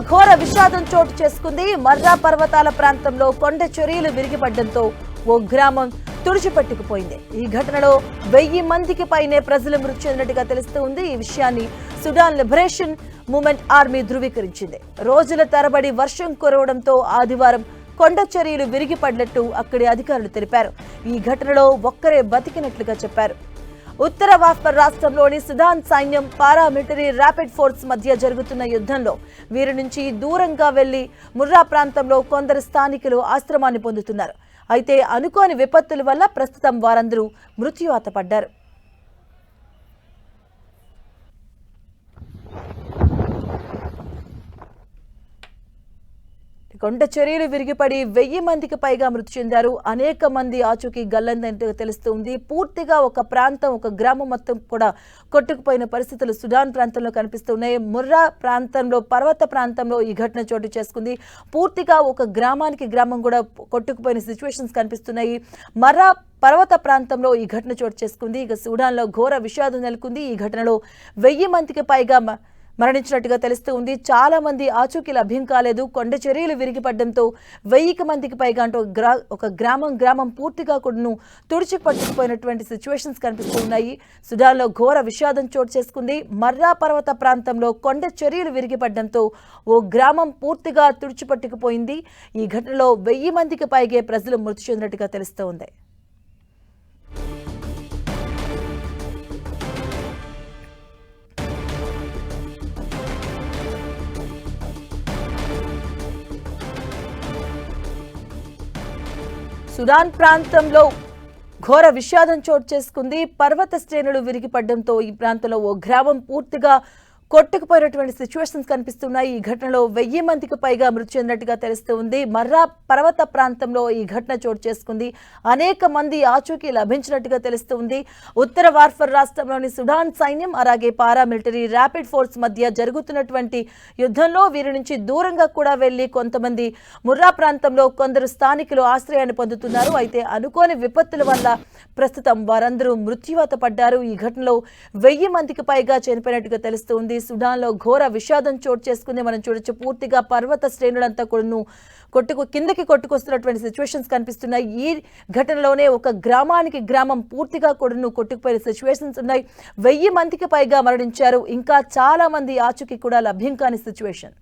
ఘోర విషాదం చోటు చేసుకుంది. మర్రా పర్వతాల ప్రాంతంలో కొండ చర్యలు విరిగిపడడంతో ఓ గ్రామం తుడిచిపెట్టుకుపోయింది. ఈ ఘటనలో 1000 మందికి పైనే ప్రజలు మృతి చెందినట్టుగా తెలుస్తోంది. ఈ విషయాన్ని సుడాన్ లిబరేషన్ మూవ్మెంట్ ఆర్మీ ధృవీకరించింది. రోజుల తరబడి వర్షం కురవడంతో ఆదివారం కొండ చర్యలు విరిగిపడినట్టు అక్కడి అధికారులు తెలిపారు. ఈ ఘటనలో ఒక్కరే బతికినట్లుగా చెప్పారు. ఉత్తర వాఫర్ రాష్ట్రంలోని సుడాన్ సైన్యం పారామిలిటరీ ర్యాపిడ్ ఫోర్స్ మధ్య జరుగుతున్న యుద్ధంలో వీరి నుంచి దూరంగా వెళ్లి ముర్రా ప్రాంతంలో కొందరు స్థానికులు ఆశ్రమాన్ని పొందుతున్నారు. అయితే అనుకోని విపత్తుల వల్ల ప్రస్తుతం వారందరూ మృత్యువాత పడ్డారు. కొండ చర్యలు విరిగిపడి 1000 మందికి పైగా మృతి చెందారు. అనేక మంది ఆచూకీ గల్లంతైనట్టుగా తెలుస్తుంది. పూర్తిగా ఒక ప్రాంతం, ఒక గ్రామం మొత్తం కూడా కొట్టుకుపోయిన పరిస్థితులు సుడాన్ ప్రాంతంలో కనిపిస్తున్నాయి. ముర్రా ప్రాంతంలో, పర్వత ప్రాంతంలో ఈ ఘటన చోటు చేసుకుంది. పూర్తిగా ఒక గ్రామానికి గ్రామం కూడా కొట్టుకుపోయిన సిచ్యువేషన్స్ కనిపిస్తున్నాయి. మర్రా పర్వత ప్రాంతంలో ఈ ఘటన చోటు చేసుకుంది. ఇక సుడాన్లో ఘోర విషాదం నెలకొంది. ఈ ఘటనలో 1000 మందికి పైగా మరణించినట్టుగా తెలుస్తూ ఉంది. చాలా మంది ఆచూకీ లభ్యం కాలేదు. కొండ చర్యలు విరిగిపడడంతో 1000 మందికి పైగా అంటూ ఒక గ్రామం పూర్తిగా కూడా తుడిచిపట్టుకుపోయినటువంటి సిచ్యువేషన్స్ కనిపిస్తూ ఉన్నాయి. సుడాన్లో ఘోర విషాదం చోటు చేసుకుంది. మర్రా పర్వత ప్రాంతంలో కొండ చర్యలు విరిగిపడడంతో ఓ గ్రామం పూర్తిగా తుడిచిపట్టుకుపోయింది. ఈ ఘటనలో 1000 మందికి పైగా ప్రజలు మృతి చెందినట్టుగా తెలుస్తూ ఉంది. సుడాన్ ప్రాంతంలో ఘోర విషాదం చోటు చేసుకుంది. పర్వత శ్రేణులు విరిగిపడడంతో ఈ ప్రాంతంలో ఓ గ్రామం పూర్తిగా కొట్టుకుపోయినటువంటి సిచ్యువేషన్స్ కనిపిస్తున్నాయి. ఈ ఘటనలో 1000 మందికి పైగా మృతి చెందినట్టుగా తెలుస్తుంది. మర్రా పర్వత ప్రాంతంలో ఈ ఘటన చోటు చేసుకుంది. అనేక మంది ఆచూకీ లభించినట్టుగా తెలుస్తుంది. ఉత్తర వాఫర్ రాష్ట్రంలోని సుడాన్ సైన్యం అలాగే పారామిలిటరీ ర్యాపిడ్ ఫోర్స్ మధ్య జరుగుతున్నటువంటి యుద్ధంలో వీరి నుంచి దూరంగా కూడా వెళ్లి కొంతమంది ముర్రా ప్రాంతంలో కొందరు స్థానికులు ఆశ్రయాన్ని పొందుతున్నారు. అయితే అనుకోని విపత్తుల వల్ల ప్రస్తుతం వారందరూ మృత్యువాత పడ్డారు. ఈ ఘటనలో 1000 మందికి పైగా చనిపోయినట్టుగా తెలుస్తుంది. సుడాన్లో ఘోర విషాదం చోటు చేసుకుంది. మనం చూడొచ్చు, పూర్తిగా పర్వత శ్రేణులంతా కూడా కిందకి కొట్టుకొస్తున్నటువంటి సిచ్యువేషన్స్ కనిపిస్తున్నాయి. ఈ ఘటనలోనే ఒక గ్రామానికి గ్రామం పూర్తిగా కూడా కొట్టుకుపోయిన సిచ్యువేషన్స్ ఉన్నాయి. 1000 మందికి పైగా మరణించారు. ఇంకా చాలా మంది ఆచూకీ కూడా లభ్యం కాని సిచ్యువేషన్.